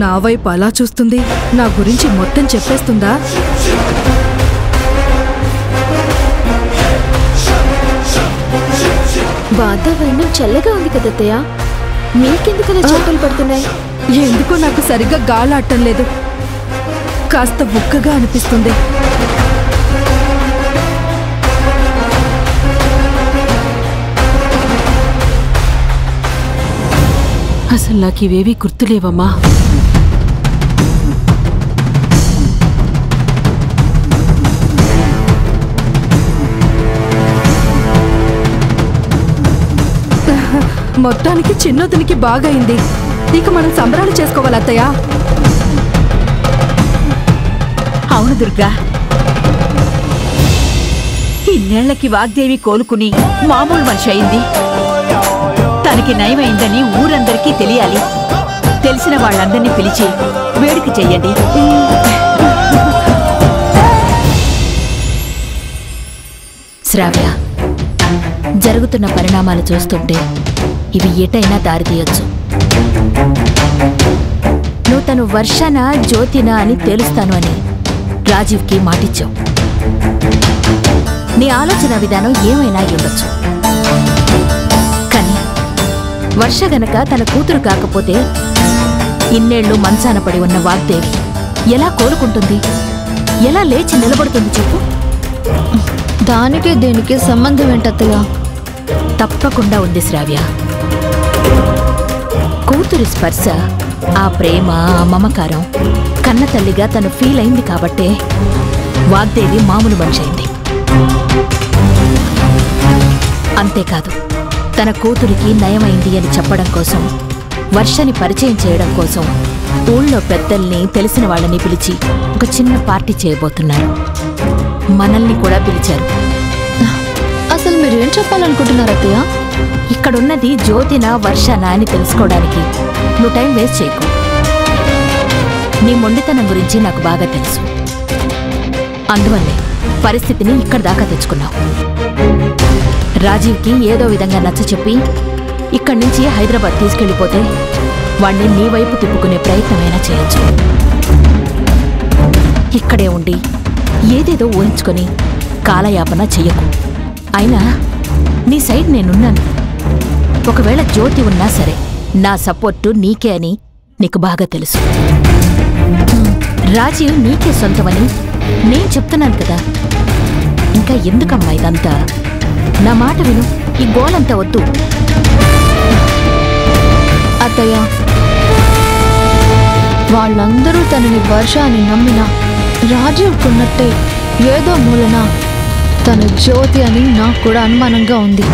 నా వైపు అలా చూస్తుంది? నా గురించి మొత్తం చెప్పేస్తుందా? వాతావరణం చల్లగా ఉంది కదత్తయ్య, మీకెందుకలా చేపలు పడుతున్నాయి? ఎందుకో నాకు సరిగ్గా గాలాడటం లేదు, కాస్త ఉక్కగా అనిపిస్తుంది. అసలు నాకివేవీ గుర్తులేవమ్మా. మొత్తానికి చిన్నోతనికి బాగైంది. ఇక మనం సంబరాలు చేసుకోవాలి అత్తయ్య. అవును దుర్గా, ఇన్నేళ్లకి వాగ్దేవి కోలుకుని మామూలు మనిషి అయింది. తనకి నయమైందని ఊరందరికీ తెలియాలి. తెలిసిన వాళ్ళందరినీ పిలిచి వేడుక చెయ్యండి. శ్రావ్య, జరుగుతున్న పరిణామాలు చూస్తుంటే ఇవి ఎటైనా దారితీయొచ్చు. నువ్వు తను వర్షనా జ్యోతినా అని తేలుస్తాను అని రాజీవ్కి మాటిచ్చావు. నీ ఆలోచన విధానం ఏమైనా ఉండొచ్చు, కానీ వర్ష గనక తన కూతురు కాకపోతే ఇన్నేళ్లు మంచాన పడి ఉన్న వాగ్దేవి ఎలా కోలుకుంటుంది, ఎలా లేచి నిలబడుతుంది చెప్పు? దానికి దీనికి సంబంధం ఏంటత్తయ్య? తప్పకుండా ఉంది శ్రావ్య. కూతురి స్పర్శ, ఆ ప్రేమ, ఆ మమకారం కన్న తల్లిగా తను ఫీల్ అయింది కాబట్టే వాగ్దేవి మామూలు మనిషి అయింది. అంతేకాదు, తన కూతురికి నయమైంది అని చెప్పడం కోసం, వర్షని పరిచయం చేయడం కోసం ఊళ్ళో పెద్దల్ని, తెలిసిన వాళ్ళని పిలిచి ఒక చిన్న పార్టీ చేయబోతున్నారు. మనల్ని కూడా పిలిచారు. అసలు మీరేం చెప్పాలనుకుంటున్నారు అత్తయ్య? ఇక్కడున్నది జ్యోతినా వర్షనా అని తెలుసుకోవడానికి నువ్వు టైం వేస్ట్ చేయకు. నీ మొండితనం గురించి నాకు బాగా తెలుసు. అందువల్లే పరిస్థితిని ఇక్కడి దాకా తెచ్చుకున్నావు. రాజీవ్కి ఏదో విధంగా నచ్చచెప్పి ఇక్కడి నుంచి హైదరాబాద్ తీసుకెళ్ళిపోతే వాణ్ణి నీ వైపు తిప్పుకునే ప్రయత్నమైనా చేయొచ్చు. ఇక్కడే ఉండి ఏదేదో ఊహించుకొని కాలయాపన చెయ్యకు. అయినా నీ సైడ్ నేనున్నాను. ఒకవేళ జ్యోతి ఉన్నా సరే నా సపోర్టు నీకే అని నీకు బాగా తెలుసు. రాజీవ్ నీకే సొంతమని నేను చెప్తున్నాను కదా. ఇంకా ఎందుకమ్మా ఇదంతా? నా మాట విను, ఈ గోలంతా వద్దు. అత్తయ్య, వాళ్ళందరూ తనని వర్ష అని నమ్మినా రాజీవ్కున్నట్టే ఏదో మూలన తను జ్యోతి అని నాకు కూడా అనుమానంగా ఉంది.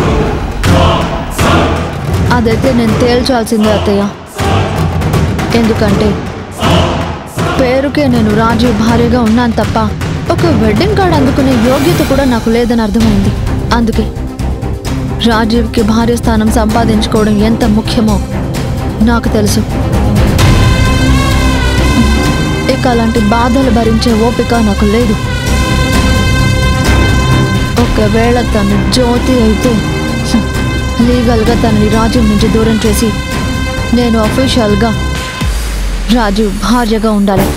అదైతే నేను తేల్చాల్సిందే అత్తయ్య. ఎందుకంటే పేరుకే నేను రాజీవ్ భార్యగా ఉన్నాను తప్ప ఒక వెడ్డింగ్ కార్డ్ అందుకునే యోగ్యత కూడా నాకు లేదని అర్థమైంది. అందుకే రాజీవ్కి భార్య స్థానం సంపాదించుకోవడం ఎంత ముఖ్యమో నాకు తెలుసు. ఇక అలాంటి బాధలు భరించే ఓపిక నాకు లేదు. ఒకవేళ తను జ్యోతి అయితే లీగల్గా తనని రాజీవ్ నుంచి దూరం చేసి నేను అఫీషియల్గా రాజీవ్ భార్యగా ఉండాలి.